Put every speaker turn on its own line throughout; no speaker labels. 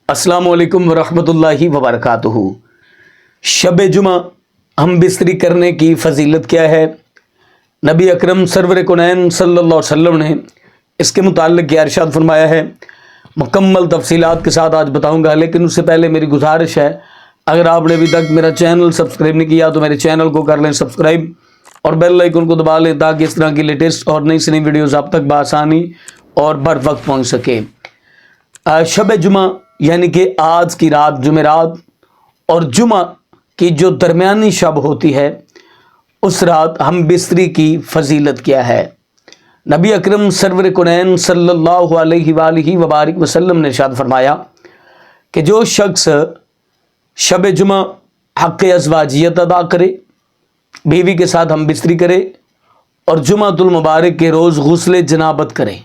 अस्सलाम वालेकुम वरहमतुल्लाहि वबरकातुहू। शब जुमा हम बिस्तरी करने की फ़जीलत क्या है, नबी अकरम सरवर कुनैन सल्लल्लाहु अलैहि वसल्लम ने इसके मुताल्लिक़ क्या इरशाद फरमाया है, मुकम्मल तफसीलात के साथ आज बताऊंगा। लेकिन उससे पहले मेरी गुजारिश है, अगर आपने अभी तक मेरा चैनल सब्सक्राइब नहीं किया तो मेरे चैनल को कर लें सब्सक्राइब और बेल आइकन को दबा लें ताकि इस तरह की लेटेस्ट और नई से नई वीडियोज़ आप तक बआसानी और बर वक्त पहुँच सके। शब जुमा यानी कि आज की रात जुमेरात और जुमा की जो दरमियानी शब होती है, उस रात हम बिस्तरी की फजीलत क्या है। नबी अकरम सरवर कुनैन सल्लल्लाहु अलैहि वसल्लम ने इरशाद फरमाया कि जो शख्स शब जुमा हक़ अज़वाजियत अदा करे, बीवी के साथ हम बिस्तरी करे और जुमातुल मुबारक के रोज़ गुस्ल जनाबत करे,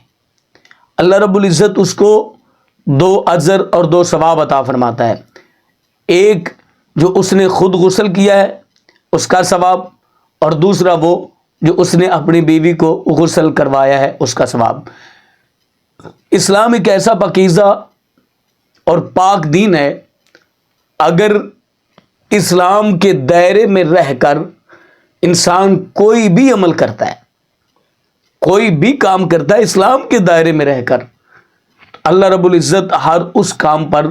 अल्लाह रब्बुल इज़्ज़त उसको 2 अजर और 2 सवाब अता फरमाता है। एक जो उसने खुद गुस्ल किया है उसका सवाब, और दूसरा वो जो उसने अपनी बीवी को गुस्ल करवाया है उसका सवाब। इस्लाम एक ऐसा पाकीज़ा और पाक दीन है, अगर इस्लाम के दायरे में रहकर इंसान कोई भी अमल करता है, कोई भी काम करता है इस्लाम के दायरे में रहकर, अल्लाह रब्बुल इज़्ज़त हर उस काम पर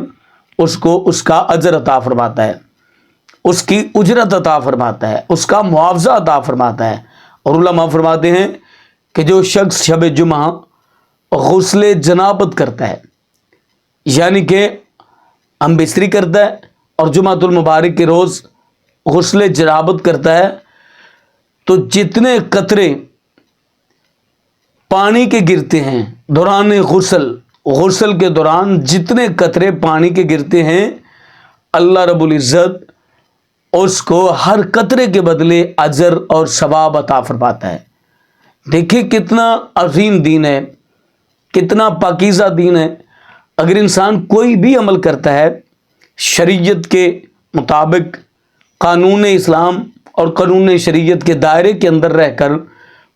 उसको उसका अजर अता फरमाता है, उसकी उजरत अता फरमाता है, उसका मुआवजा अता फरमाता है। और उलमा फरमाते हैं कि जो शख्स शब जुमा गुस्ल जनाबत करता है, यानी कि हम बिस्तरी करता है और जुमातुल मुबारक के रोज़ गुस्ल जनाबत करता है, तो जितने कतरे पानी के गिरते हैं दौरान गुस्ल के दौरान, जितने कतरे पानी के गिरते हैं, अल्लाह रब्बुल इज़्ज़त उसको हर कतरे के बदले अजर और सवाब अता फरमाता है। देखिए कितना अजीम दीन है, कितना पाकीज़ा दीन है। अगर इंसान कोई भी अमल करता है शरीयत के मुताबिक, कानून इस्लाम और कानून शरीयत के दायरे के अंदर रहकर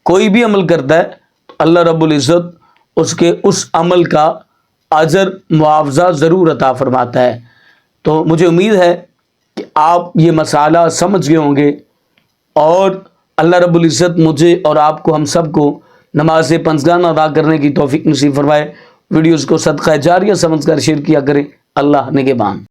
कोई भी अमल करता है, तो अल्लाह रब्बुल इज़्ज़त उसके उस अमल का अजर मुआवजा ज़रूर अता फरमाता है। तो मुझे उम्मीद है कि आप ये मसाला समझ गए होंगे और अल्लाह रब्बुल इज़्ज़त मुझे और आपको, हम सब को नमाज पंजगाना अदा करने की तौफीक नसीब फरमाए। वीडियोज़ को सदका जारिया समझकर शेयर किया करें। अल्लाह निगहबान।